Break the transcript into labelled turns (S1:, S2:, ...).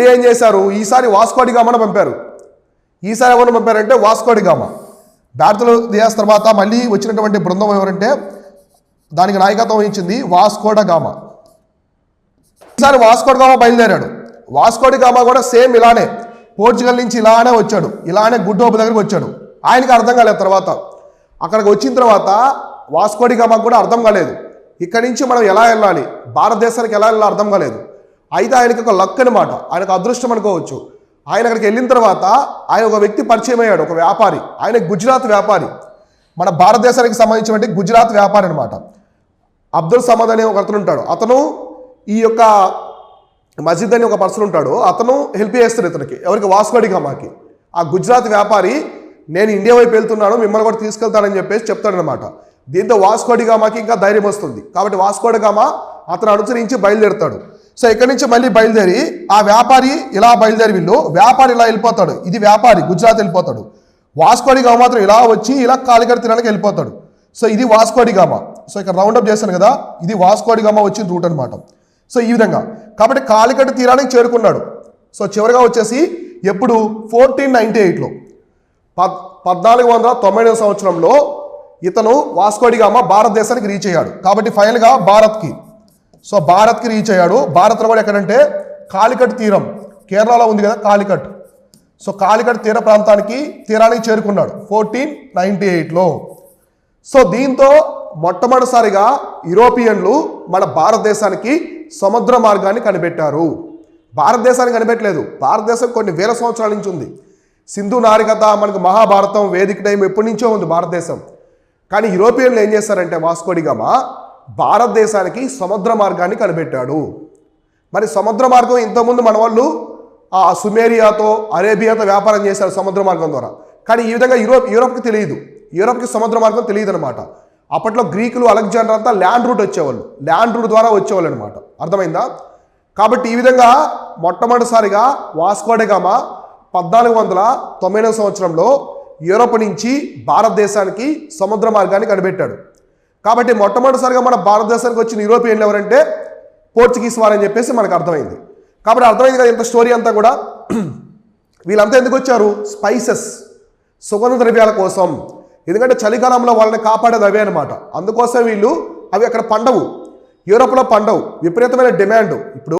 S1: ఏం చేశారు? ఈసారి వాస్కో డి గామాను పంపారు. ఈసారి ఎవరిని పంపారంటే వాస్కో డి గామా. భారతీయ దియాస్ తర్వాత మళ్ళీ వచ్చినటువంటి బృందం ఎవరంటే దానికి నాయకత్వం వహించింది వాస్కో డ గామా. ఈసారి వాస్కో డ గామా బయలుదేరాడు. వాస్కో డి గామా కూడా సేమ్ ఇలానే పోర్చుగల్ నుంచి ఇలానే వచ్చాడు, ఇలానే గుడ్ హోప్ దగ్గరికి వచ్చాడు. ఆయనకి అర్థం కాలేదు. తర్వాత అక్కడికి వచ్చిన తర్వాత వాస్కో డి గామాకు కూడా అర్థం కాలేదు, ఇక్కడి నుంచి మనం ఎలా వెళ్ళాలి, భారతదేశానికి ఎలా వెళ్ళాలి అర్థం కాలేదు. అయితే ఆయనకి ఒక లక్ అనమాట, ఆయనకు అదృష్టం అనుకోవచ్చు. ఆయన అక్కడికి వెళ్ళిన తర్వాత ఆయన ఒక వ్యక్తి పరిచయం అయ్యాడు, ఒక వ్యాపారి. ఆయన గుజరాత్ వ్యాపారి, మన భారతదేశానికి సంబంధించినటువంటి గుజరాత్ వ్యాపారి అనమాట. అబ్దుల్ సమద్ అనే ఒక అతను ఉంటాడు. అతను ఈ యొక్క మస్జిద్ అనే ఒక పర్సన్ ఉంటాడు, అతను హెల్ప్ చేస్తాడు ఇతనికి. ఎవరికి? వాస్కో డి గామాకి. ఆ గుజరాత్ వ్యాపారి నేను ఇండియా వైపు వెళ్తున్నాను, మిమ్మల్ని కూడా తీసుకెళ్తానని చెప్పేసి చెప్తాడనమాట. దీంతో వాస్కో డి గామాకి ఇంకా ధైర్యం వస్తుంది. కాబట్టి వాస్కో డి గామా అతను అనుసరించి బయలుదేరుతాడు. సో ఇక్కడి నుంచి మళ్ళీ బయలుదేరి ఆ వ్యాపారి ఇలా బయలుదేరి, వీళ్ళు వ్యాపారి ఇలా వెళ్ళిపోతాడు, ఇది వ్యాపారి గుజరాత్ వెళ్ళిపోతాడు. వాస్కో డి గామా మాత్రం ఇలా వచ్చి ఇలా కాలికట్ తీరానికి వెళ్ళిపోతాడు. సో ఇది వాస్కో డి గామా. సో ఇక్కడ రౌండప్ చేశాను కదా, ఇది వాస్కో డి గామా వచ్చిన రూట్ అనమాట. సో ఈ విధంగా కాబట్టి కాలికట్ తీరానికి చేరుకున్నాడు. సో చివరిగా వచ్చేసి ఎప్పుడు 1498లో 1490 సంవత్సరంలో ఇతను వాస్కో డి గామా భారతదేశానికి రీచ్ అయ్యాడు. కాబట్టి ఫైనల్గా భారత్కి రీచ్ అయ్యాడు. భారత్లో కూడా ఎక్కడంటే కాలికట్ తీరం, కేరళలో ఉంది కదా కాలికట్. సో కాలికట్ తీరానికి చేరుకున్నాడు 1498లో. సో దీంతో మొట్టమొదటిసారిగా యూరోపియన్లు మన భారతదేశానికి సముద్ర మార్గాన్ని కనిపెట్టారు. భారతదేశానికి కనిపెట్టలేదు, భారతదేశం కొన్ని వేల సంవత్సరాల నుంచి ఉంది. సింధు నాగరికత, మనకు మహాభారతం, వేదిక టైం ఎప్పటి నుంచో ఉంది భారతదేశం. కానీ యూరోపియన్లు ఏం చేశారంటే వాస్కో డి గామా భారతదేశానికి సముద్ర మార్గాన్ని కనిపెట్టాడు. మరి సముద్ర మార్గం ఇంతకుముందు మన వాళ్ళు సుమేరియాతో, అరేబియాతో వ్యాపారం చేశారు సముద్ర మార్గం ద్వారా. కానీ ఈ విధంగా యూరోప్కి తెలియదు, యూరోప్కి సముద్ర మార్గం తెలియదు అనమాట. అప్పట్లో గ్రీకులు, అలెగ్జాండర్ అంతా ల్యాండ్ రూట్ వచ్చేవాళ్ళు, ల్యాండ్ రూట్ ద్వారా వచ్చేవాళ్ళు అనమాట. అర్థమైందా? కాబట్టి ఈ విధంగా మొట్టమొదటిసారిగా వాస్కో డి గామా 1490 సంవత్సరంలో యూరోప్ నుంచి భారతదేశానికి సముద్ర మార్గాన్ని కనిపెట్టాడు. కాబట్టి మొట్టమొదటిసారిగా మన భారతదేశానికి వచ్చిన యూరోపియన్లు ఎవరంటే పోర్చుగీస్ వారని చెప్పేసి మనకు అర్థమైంది. కాబట్టి అర్థమైంది కదా ఇంత స్టోరీ అంతా కూడా. వీళ్ళంతా ఎందుకు వచ్చారు? స్పైసెస్, సుగంధ ద్రవ్యాల కోసం. ఎందుకంటే చలికాలంలో వాళ్ళని కాపాడేది అవే అనమాట. అందుకోసం వీళ్ళు అవి అక్కడ పండవు, యూరోప్లో పండవు, విపరీతమైన డిమాండ్. ఇప్పుడు